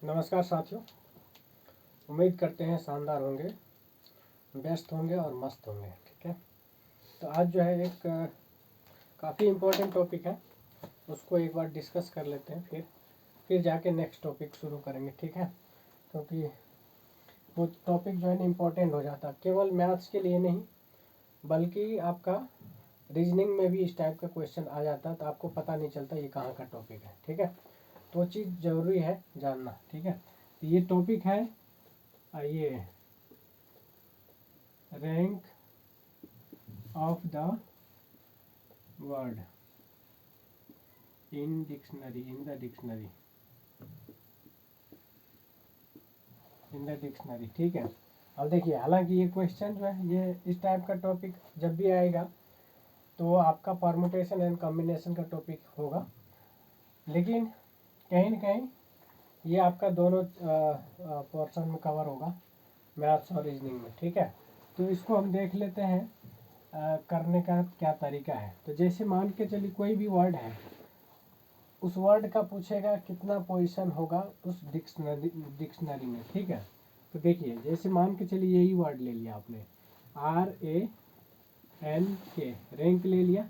नमस्कार साथियों, उम्मीद करते हैं शानदार होंगे, व्यस्त होंगे और मस्त होंगे। ठीक है, तो आज जो है एक काफ़ी इम्पोर्टेंट टॉपिक है, उसको एक बार डिस्कस कर लेते हैं, फिर जाके नेक्स्ट टॉपिक शुरू करेंगे। ठीक है, क्योंकि वो टॉपिक जो है ना इम्पोर्टेंट हो जाता है, केवल मैथ्स के लिए नहीं बल्कि आपका रीजनिंग में भी इस टाइप का क्वेश्चन आ जाता है, तो आपको पता नहीं चलता ये कहाँ का टॉपिक है। ठीक है, तो चीज़ ज़रूरी है जानना। ठीक है, तो ये टॉपिक है ये rank of the word in the dictionary. ठीक है, अब देखिए, हालांकि ये क्वेश्चन जो है ये इस टाइप का टॉपिक जब भी आएगा तो आपका परमुटेशन एंड कॉम्बिनेशन का टॉपिक होगा, लेकिन कहीं न कहीं ये आपका दोनों पोर्शन में कवर होगा, मैथ्स और रीजनिंग में। ठीक है, तो इसको हम देख लेते हैं करने का क्या तरीका है। तो जैसे मान के चलिए कोई भी वर्ड है, उस वर्ड का पूछेगा कितना पोजीशन होगा उस डिक्शनरी में। ठीक है, तो देखिए जैसे मान के चलिए यही वर्ड ले लिया आपने, RANK, रैंक ले लिया।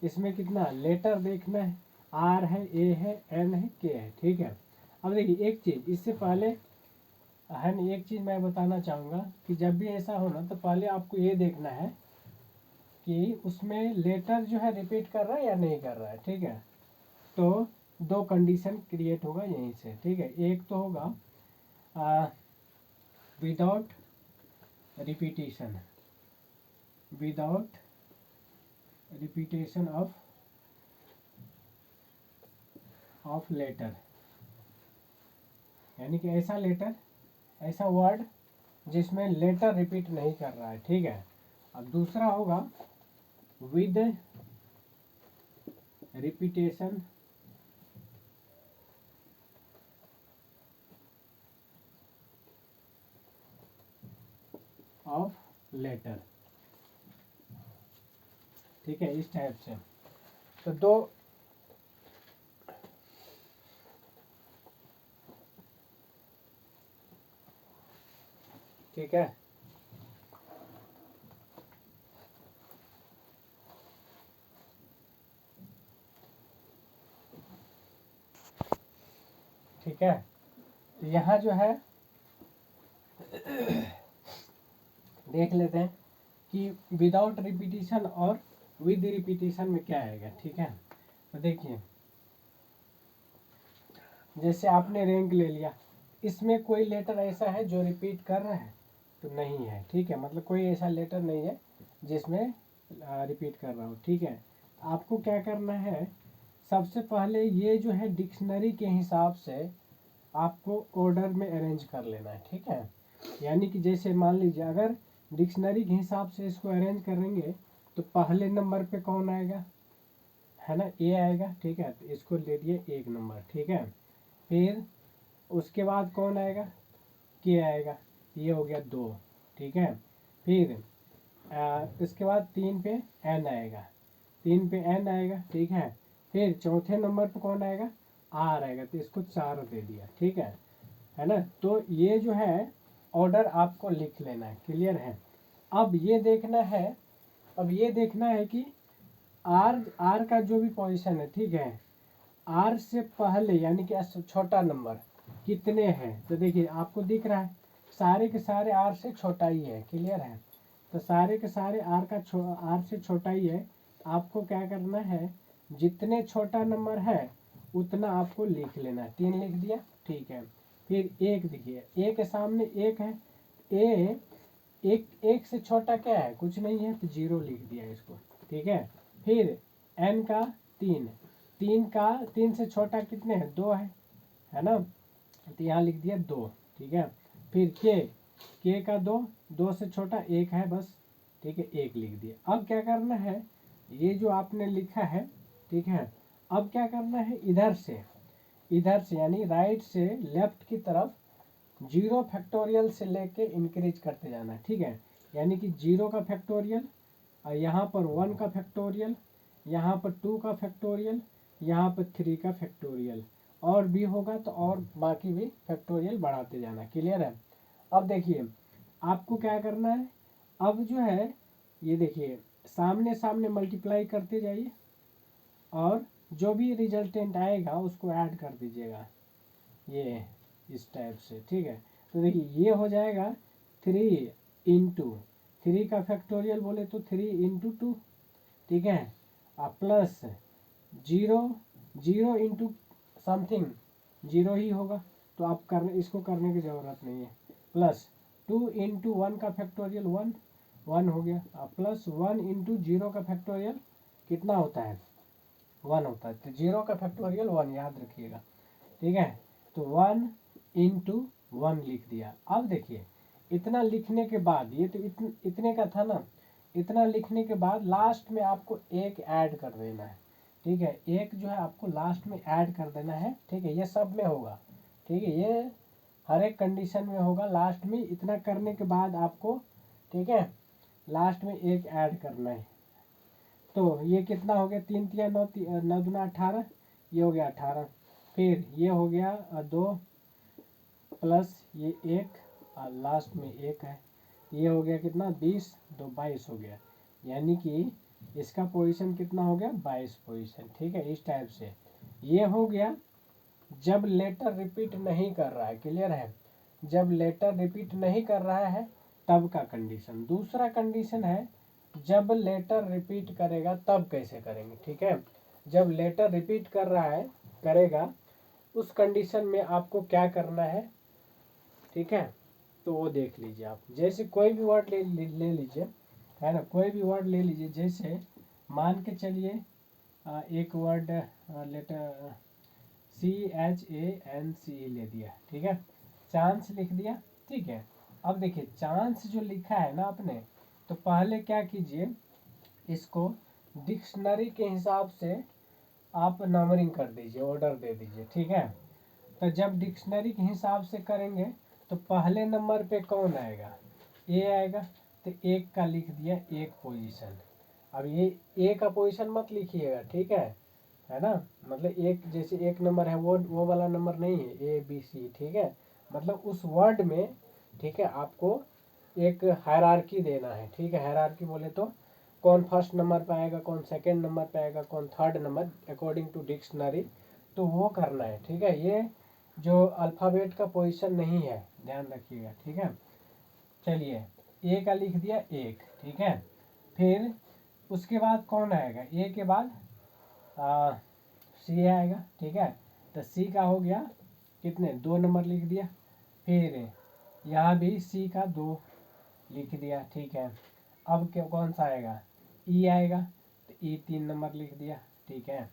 इसमें कितना लेटर देखना है, R है, A है, N है, K है। ठीक है, अब देखिए एक चीज़ इससे पहले है ना, एक चीज़ मैं बताना चाहूँगा कि जब भी ऐसा हो ना तो पहले आपको ये देखना है कि उसमें लेटर जो है रिपीट कर रहा है या नहीं कर रहा है। ठीक है, तो दो कंडीशन क्रिएट होगा यहीं से। ठीक है, एक तो होगा विदाउट रिपीटेशन ऑफ लेटर, यानी कि ऐसा लेटर, ऐसा वर्ड जिसमें लेटर रिपीट नहीं कर रहा है। ठीक है, अब दूसरा होगा विद रिपीटेशन ऑफ लेटर। ठीक है, इस टाइप से तो दो ठीक है, ठीक है, तो यहाँ जो है देख लेते हैं कि विदाउट रिपीटिशन और विद रिपीटिशन में क्या आएगा। ठीक है, तो देखिए जैसे आपने रैंक ले लिया, इसमें कोई लेटर ऐसा है जो रिपीट कर रहा है तो नहीं है। ठीक है, मतलब कोई ऐसा लेटर नहीं है जिसमें रिपीट कर रहा हो। ठीक है, आपको क्या करना है, सबसे पहले ये जो है डिक्शनरी के हिसाब से आपको ऑर्डर में अरेंज कर लेना है। ठीक है, यानी कि जैसे मान लीजिए अगर डिक्शनरी के हिसाब से इसको अरेंज करेंगे तो पहले नंबर पे कौन आएगा, है ना, ए आएगा। ठीक है, तो इसको दे दिए 1 नंबर। ठीक है, फिर उसके बाद कौन आएगा, के आएगा, ये हो गया 2। ठीक है, फिर इसके बाद 3 पे एन आएगा, 3 पे एन आएगा। ठीक है, फिर चौथे नंबर पे कौन आएगा, आर आएगा, तो इसको 4 दे दिया। ठीक है ना, तो ये जो है ऑर्डर आपको लिख लेना है। क्लियर है, अब ये देखना है कि आर का जो भी पोजीशन है, ठीक है, आर से पहले यानी कि छोटा नंबर कितने हैं, तो देखिए आपको दिख रहा है सारे के सारे आर से छोटा ही है। क्लियर है, तो सारे के सारे आर से छोटा ही है। आपको क्या करना है, जितने छोटा नंबर है उतना आपको लिख लेना है। 3 लिख दिया। ठीक है, फिर 1 देखिए, ए के सामने 1 है, ए एक से छोटा क्या है, कुछ नहीं है, तो 0 लिख दिया इसको। ठीक है, फिर एन का 3, 3 से छोटा कितने हैं, 2 है ना, तो यहाँ लिख दिया 2। ठीक है, फिर के का 2 से छोटा 1 है बस। ठीक है, 1 लिख दिया। अब क्या करना है, ये जो आपने लिखा है, ठीक है, अब क्या करना है, इधर से यानी राइट से लेफ्ट की तरफ 0 फैक्टोरियल से लेके इंक्रीज करते जाना है। ठीक है, यानी कि 0 का फैक्टोरियल, और यहाँ पर 1 का फैक्टोरियल, यहाँ पर 2 का फैक्टोरियल, यहाँ पर 3 का फैक्टोरियल, और भी होगा तो और बाकी भी फैक्टोरियल बढ़ाते जाना। क्लियर है। अब देखिए आपको क्या करना है, अब जो है ये देखिए सामने सामने मल्टीप्लाई करते जाइए और जो भी रिजल्टेंट आएगा उसको ऐड कर दीजिएगा ये इस टाइप से। ठीक है, तो देखिए ये हो जाएगा 3 का फैक्टोरियल बोले तो 3 × 2। ठीक है, प्लस 0 समथिंग 0 ही होगा, तो आप करने इसको करने की ज़रूरत नहीं है। प्लस 2 × 1 का फैक्टोरियल 1 हो गया, प्लस 1 × 0 का फैक्टोरियल कितना होता है 1 होता है, तो 0 का फैक्टोरियल 1 याद रखिएगा। ठीक है, तो 1 × 1 लिख दिया। अब देखिए इतना लिखने के बाद ये तो इतने का था ना, इतना लिखने के बाद लास्ट में आपको एक ऐड कर देना है। ठीक है, एक जो है आपको लास्ट में ऐड कर देना है। ठीक है, ये सब में होगा। ठीक है, ये हर एक कंडीशन में होगा। लास्ट में इतना करने के बाद आपको, ठीक है, लास्ट में एक ऐड करना है। तो ये कितना हो गया 3 × 3 = 9, 9 × 2 = 18, ये हो गया 18। फिर ये हो गया 2 प्लस ये 1 और लास्ट में 1 है, ये हो गया कितना 20, 2 22 हो गया। यानी कि इसका पोजीशन कितना हो गया 22 पोजीशन। ठीक है, इस टाइप से ये हो गया जब लेटर रिपीट नहीं कर रहा है। क्लियर है, जब लेटर रिपीट नहीं कर रहा है तब का कंडीशन। दूसरा कंडीशन है जब लेटर रिपीट करेगा तब कैसे करेंगे। ठीक है, जब लेटर रिपीट कर रहा है करेगा उस कंडीशन में आपको क्या करना है। ठीक है, तो वो देख लीजिए आप। जैसे कोई भी वर्ड ले लीजिए, है ना, कोई भी वर्ड ले लीजिए। जैसे मान के चलिए एक वर्ड लेटर CHANCE ले दिया। ठीक है, चांस लिख दिया। ठीक है, अब देखिए चांस जो लिखा है ना आपने, तो पहले क्या कीजिए, इसको डिक्शनरी के हिसाब से आप नंबरिंग कर दीजिए, ऑर्डर दे दीजिए। ठीक है, तो जब डिक्शनरी के हिसाब से करेंगे तो पहले नंबर पे कौन आएगा, ए आएगा, तो एक का लिख दिया एक पोजीशन। अब ये ए का पोजीशन मत लिखिएगा। ठीक है ना, मतलब एक जैसे एक नंबर है वो वाला नंबर नहीं है ABC। ठीक है, मतलब उस वर्ड में, ठीक है, आपको एक हायरार्की देना है। ठीक है, हायरार्की बोले तो कौन फर्स्ट नंबर पे आएगा, कौन सेकंड नंबर पे आएगा, कौन third number, according to dictionary, तो वो करना है। ठीक है, ये जो अल्फ़ाबेट का पोजीशन नहीं है, ध्यान रखिएगा। ठीक है, चलिए ए का लिख दिया एक। ठीक है, फिर उसके बाद कौन आएगा, ए के बाद सी आएगा। ठीक है, तो सी का हो गया कितने 2 नंबर लिख दिया। फिर यहाँ भी सी का 2 लिख दिया। ठीक है, अब क्या कौन सा आएगा, ई आएगा, तो ई 3 नंबर लिख दिया। ठीक है,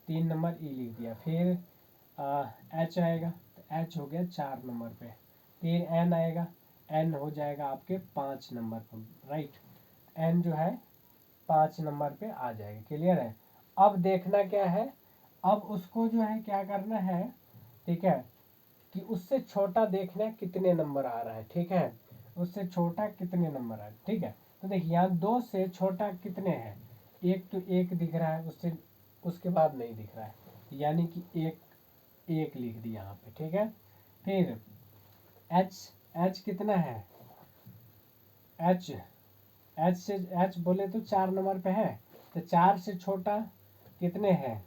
3 नंबर ई लिख दिया। फिर एच आएगा, तो एच हो गया 4 नंबर पे। फिर एन आएगा, एन हो जाएगा आपके 5 नंबर पर। राइट, एन जो है 5 नंबर पे आ जाएगा। क्लियर है। अब देखना क्या है, अब उसको जो है क्या करना है, ठीक है, कि उससे छोटा देखना है कितने नंबर आ रहा है। ठीक है, उससे छोटा कितने नंबर आ रहा है। ठीक है, तो देखिए यहाँ 2 से छोटा कितने हैं, एक, तो एक दिख रहा है, उससे उसके बाद नहीं दिख रहा है, यानी कि एक लिख दिया यहाँ पे। ठीक है, फिर एच कितना है, एच से एच बोले तो 4 नंबर पे है, तो 4 से छोटा कितने हैं,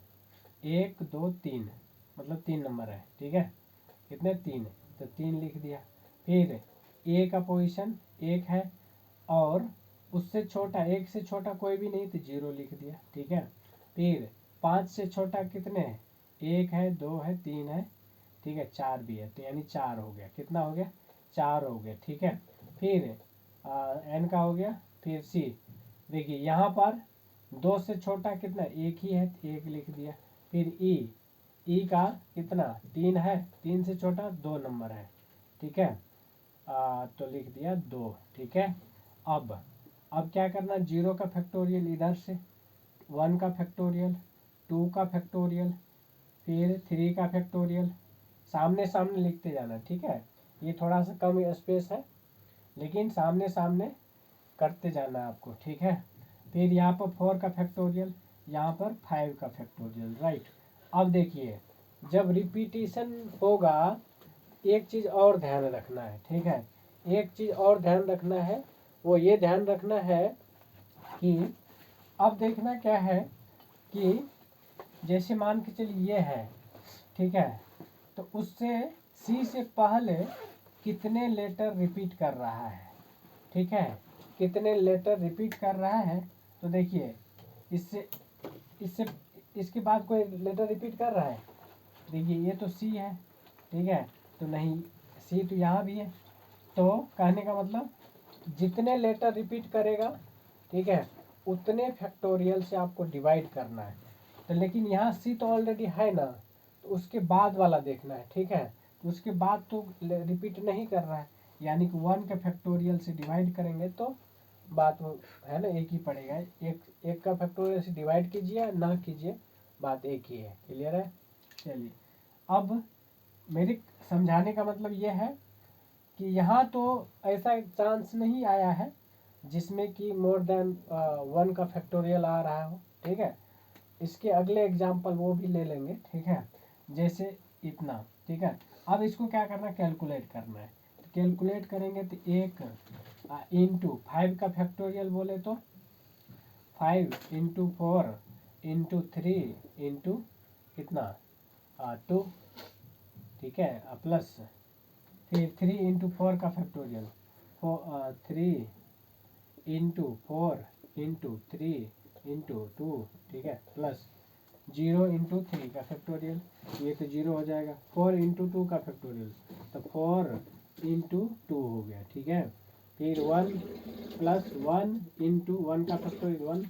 1 2 3, मतलब 3 नंबर है। ठीक है, कितने 3, तो 3 लिख दिया। फिर ए का पोजीशन 1 है और उससे छोटा, 1 से छोटा कोई भी नहीं, तो 0 लिख दिया। ठीक है, फिर 5 से छोटा कितने हैं, 1 है, 2 है, 3 है, ठीक है, 4 भी है, तो यानी 4 हो गया। कितना हो गया, 4 हो गया। ठीक है, फिर एन का हो गया। फिर सी, देखिए यहाँ पर 2 से छोटा कितना, 1 ही है, 1 लिख दिया। फिर ई का कितना 3 है, 3 से छोटा 2 नंबर है। ठीक है, तो लिख दिया 2। ठीक है, अब क्या करना, 0 का फैक्टोरियल इधर से, 1 का फैक्टोरियल, 2 का फैक्टोरियल, फिर 3 का फैक्टोरियल, सामने सामने लिखते जाना। ठीक है, ये थोड़ा सा कम स्पेस है लेकिन सामने सामने करते जाना है आपको। ठीक है, फिर यहाँ पर 4 का फैक्टोरियल, यहाँ पर 5 का फैक्टोरियल। राइट, अब देखिए जब रिपीटिशन होगा एक चीज़ और ध्यान रखना है, ठीक है, एक चीज़ और ध्यान रखना है, वो ये ध्यान रखना है कि अब देखना क्या है कि जैसे मान के चलिए ये है, ठीक है, तो उससे सी से पहले कितने लेटर रिपीट कर रहा है, ठीक है, कितने लेटर रिपीट कर रहा है। तो देखिए इससे इससे इसके बाद कोई लेटर रिपीट कर रहा है, देखिए ये तो सी है, ठीक है, तो नहीं, सी तो यहाँ भी है, तो कहने का मतलब जितने लेटर रिपीट करेगा, ठीक है, उतने फैक्टोरियल से आपको डिवाइड करना है। तो लेकिन यहाँ सी तो ऑलरेडी है ना, तो उसके बाद वाला देखना है, ठीक है, तो उसके बाद तो रिपीट नहीं कर रहा है, यानी कि 1 के फैक्टोरियल से डिवाइड करेंगे तो बात वो है ना एक ही पड़ेगा, एक का फैक्टोरियल से डिवाइड कीजिए ना कीजिए, बात एक ही है। क्लियर है? चलिए, अब मेरे समझाने का मतलब ये है कि यहाँ तो ऐसा चांस नहीं आया है जिसमें कि मोर देन 1 का फैक्टोरियल आ रहा हो, ठीक है, इसके अगले एग्जाम्पल वो भी ले लेंगे, ठीक है, जैसे इतना, ठीक है। अब इसको क्या करना है, कैलकुलेट करना है, तो कैलकुलेट करेंगे तो 1 इंटू 5 का फैक्टोरियल बोले तो 5 इंटू 4 इंटू 3 इंटू कितना 2, ठीक है, प्लस फिर 3 इंटू 4 का फैक्टोरियल 3 इंटू 4 इंटू 3 इंटू 2, ठीक है, प्लस 0 इंटू 3 का फैक्टोरियल, ये तो 0 हो जाएगा, 4 इंटू 2 का फैक्टोरियल, तो 4 इंटू 2 हो गया, ठीक है, फिर 1 प्लस 1 इंटू 1 का फैक्टोरियल 1,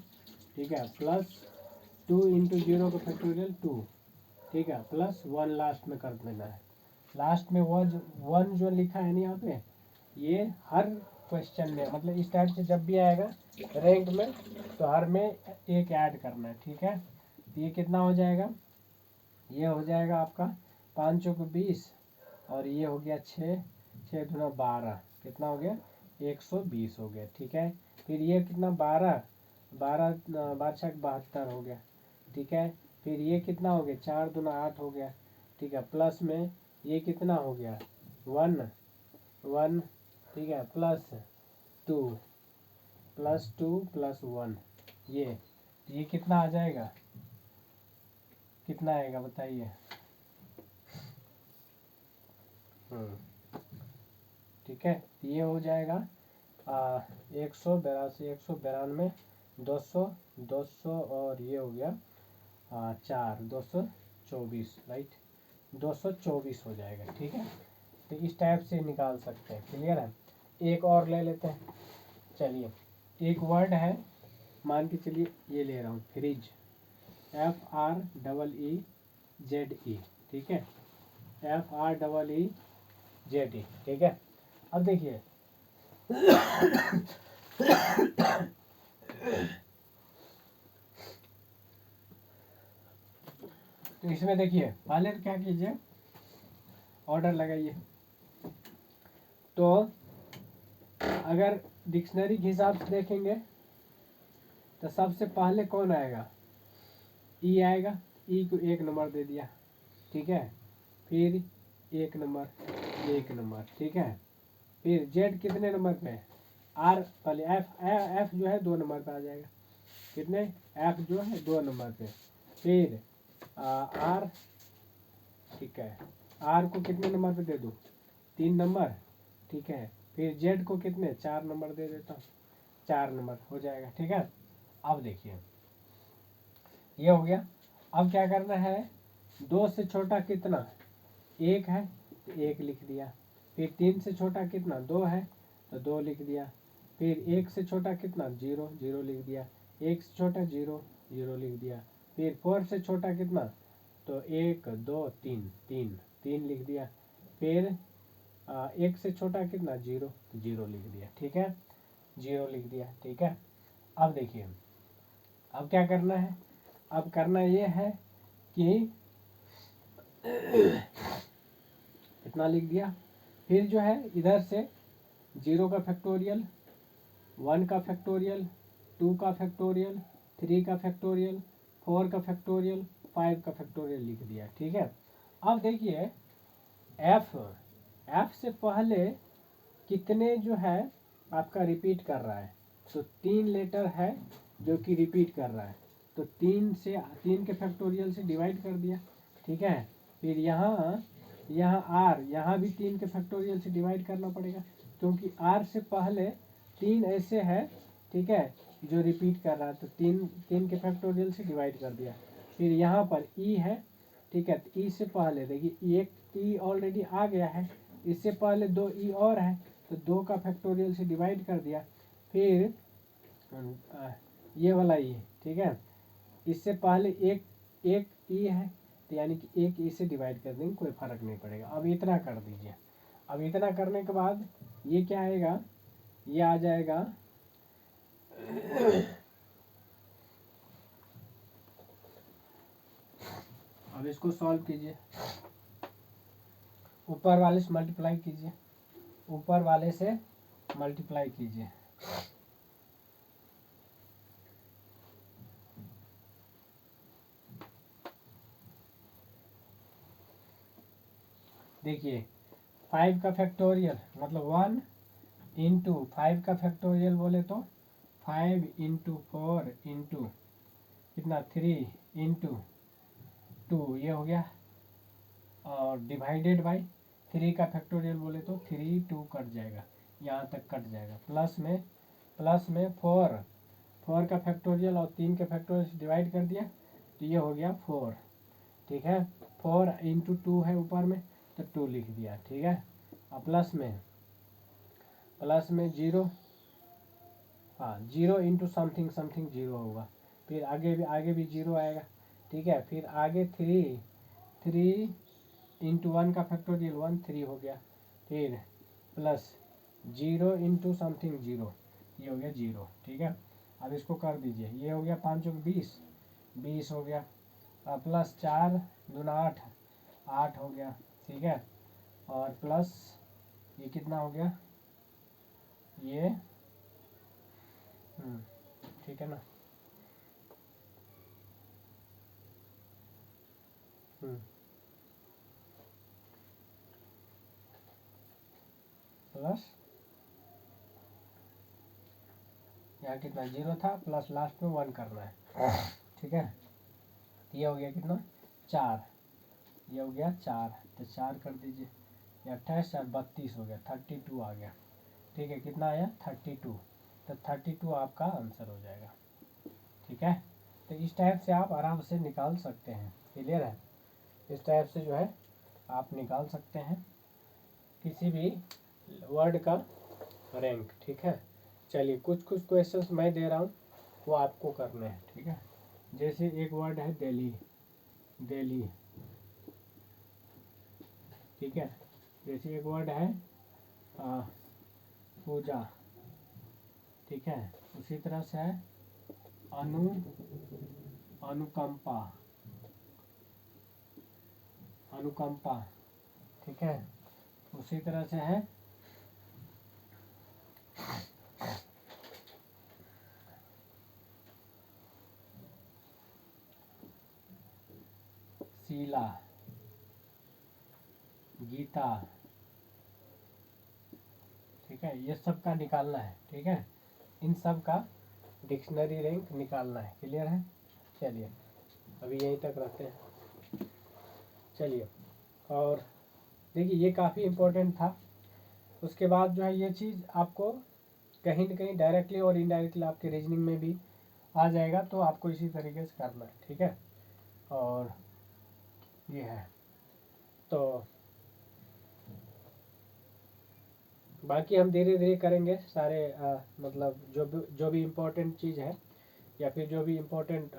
ठीक है, प्लस 2 इंटू 0 का फैक्टोरियल 2, ठीक है, प्लस 1 लास्ट में कर देना है। लास्ट में वन जो लिखा है ना यहाँ पे, ये हर क्वेश्चन में मतलब इस टाइप से जब भी आएगा रैंक में तो हर में एक ऐड करना है, ठीक है। तो ये कितना हो जाएगा, ये हो जाएगा आपका 5 चौक 20 और ये हो गया 6 6 दूना 12, कितना हो गया 120 हो गया, ठीक है। फिर ये कितना 12 12 12 72 हो गया, ठीक है। फिर ये कितना हो गया 4 दूना 8 हो गया, ठीक है, प्लस में ये कितना हो गया 1 1, ठीक है, प्लस 2 प्लस 2 प्लस 1, ये कितना आ जाएगा, कितना आएगा बताइए। ठीक है, ये हो जाएगा 182 192 200 200 और ये हो गया 4 224, राइट, 224 हो जाएगा, ठीक है। तो इस टाइप से निकाल सकते हैं। क्लियर है? एक और ले लेते हैं। चलिए, एक वर्ड है, मान के चलिए ये ले रहा हूँ, फ्रिज, FREEZE, ठीक है, FREEZE, ठीक है। अब देखिए तो इसमें देखिए पहले तो क्या कीजिए, ऑर्डर लगाइए, तो अगर डिक्शनरी के हिसाब से देखेंगे तो सबसे पहले कौन आएगा, ई आएगा, ई को 1 नंबर दे दिया, ठीक है, फिर 1 नंबर 1 नंबर, ठीक है, फिर जेड कितने नंबर पे, आर पहले एफ जो है 2 नंबर पे आ जाएगा, कितने, एफ जो है 2 नंबर पे, फिर आर, ठीक है, आर को कितने नंबर पे दे दूँ, 3 नंबर, ठीक है, फिर जेड को कितने 4 नंबर दे देता हूँ, 4 नंबर हो जाएगा, ठीक है। अब देखिए ये हो गया। अब क्या करना है, 2 से छोटा कितना 1 है तो 1 लिख दिया, फिर 3 से छोटा कितना 2 है तो 2 लिख दिया, फिर 1 से छोटा कितना 0 0 लिख दिया, 1 से छोटा 0 0 लिख दिया, फिर 4 से छोटा कितना तो 1 2 3 3 3 लिख दिया, फिर 1 से छोटा कितना 0 तो 0 लिख दिया, ठीक है, 0 लिख दिया, ठीक है। अब देखिए अब क्या करना है, अब करना ये है कि इतना लिख दिया, फिर जो है इधर से 0 का फैक्टोरियल, 1 का फैक्टोरियल, 2 का फैक्टोरियल, 3 का फैक्टोरियल, 4 का फैक्टोरियल, 5 का फैक्टोरियल लिख दिया, ठीक है। अब देखिए एफ, एफ से पहले कितने जो है आपका रिपीट कर रहा है, तो 3 लेटर है जो कि रिपीट कर रहा है, तो 3 के फैक्टोरियल से डिवाइड कर दिया, ठीक है। फिर यहाँ आर, यहाँ भी 3 के फैक्टोरियल से डिवाइड करना पड़ेगा, क्योंकि आर से पहले 3 ऐसे है, ठीक है, जो रिपीट कर रहा है, तो 3 के फैक्टोरियल से डिवाइड कर दिया। फिर यहाँ पर ई है, ठीक है, तो ई से पहले देखिए एक ई ऑलरेडी आ गया है, इससे पहले 2 ई और है, तो 2 का फैक्टोरियल से डिवाइड कर दिया। फिर ये वाला ई, ठीक है, इससे पहले एक ई है, तो यानी कि एक ई से डिवाइड कर देंगे, कोई फर्क नहीं पड़ेगा। अब इतना कर दीजिए। अब इतना करने के बाद ये क्या आएगा, ये आ जाएगा अब इसको सॉल्व कीजिए, ऊपर वाले से मल्टीप्लाई कीजिए, ऊपर वाले से मल्टीप्लाई कीजिए। देखिए 5 का फैक्टोरियल मतलब 1 इंटू 5 का फैक्टोरियल बोले तो 5 इंटू 4 इंटू कितना 3 इंटू 2, ये हो गया, और डिवाइडेड बाई 3 का फैक्टोरियल बोले तो 3 2 कट जाएगा, यहाँ तक कट जाएगा। प्लस में 4 का फैक्टोरियल और 3 के फैक्टोरियल से डिवाइड कर दिया, तो ये हो गया 4, ठीक है। 4 इंटू 2 है ऊपर में, तो 2 लिख दिया, ठीक है। अब प्लस में 0, हाँ 0 इंटू समथिंग 0 होगा, फिर आगे भी 0 आएगा, ठीक है। फिर आगे 3 इंटू 1 का फैक्टोरियल 1 3 हो गया, फिर प्लस 0 इंटू समथिंग 0, ये हो गया 0, ठीक है। अब इसको कर दीजिए, ये हो गया 5 20 हो गया, प्लस 4 दूना 8 हो गया, ठीक है। और प्लस ये कितना हो गया, ये ठीक है ना, प्लस यहाँ कितना 0 था, प्लस लास्ट में 1 करना है, ठीक है। ये हो गया कितना 4, ये हो गया 4, तो 4 कर दीजिए, ये 28 4 32 हो गया, 32 आ गया, ठीक है। कितना आया 32, तो 32 आपका आंसर हो जाएगा, ठीक है। तो इस टाइप से आप आराम से निकाल सकते हैं, क्लियर है। इस टाइप से जो है आप निकाल सकते हैं किसी भी वर्ड का रैंक, ठीक है। चलिए कुछ क्वेश्चंस मैं दे रहा हूँ, वो आपको करने हैं, ठीक है। जैसे एक वर्ड है दिल्ली, ठीक है। जैसे एक वर्ड है पूजा, ठीक है। उसी तरह से है अनुकंपा, ठीक है। उसी तरह से है शीला, गीता, ठीक है। ये सब का निकालना है, ठीक है। इन सब का डिक्शनरी रैंक निकालना है, क्लियर है। चलिए अभी यहीं तक रखते हैं। चलिए, और देखिए ये काफ़ी इम्पोर्टेंट था। उसके बाद जो है ये चीज़ आपको कहीं ना कहीं डायरेक्टली और इनडायरेक्टली आपके रीजनिंग में भी आ जाएगा, तो आपको इसी तरीके से करना है, ठीक है। और ये है, तो बाकी हम धीरे धीरे करेंगे सारे मतलब जो भी इम्पोर्टेंट चीज़ है या फिर जो भी इम्पोर्टेंट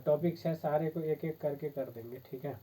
टॉपिक्स है सारे को एक एक करके कर देंगे, ठीक है।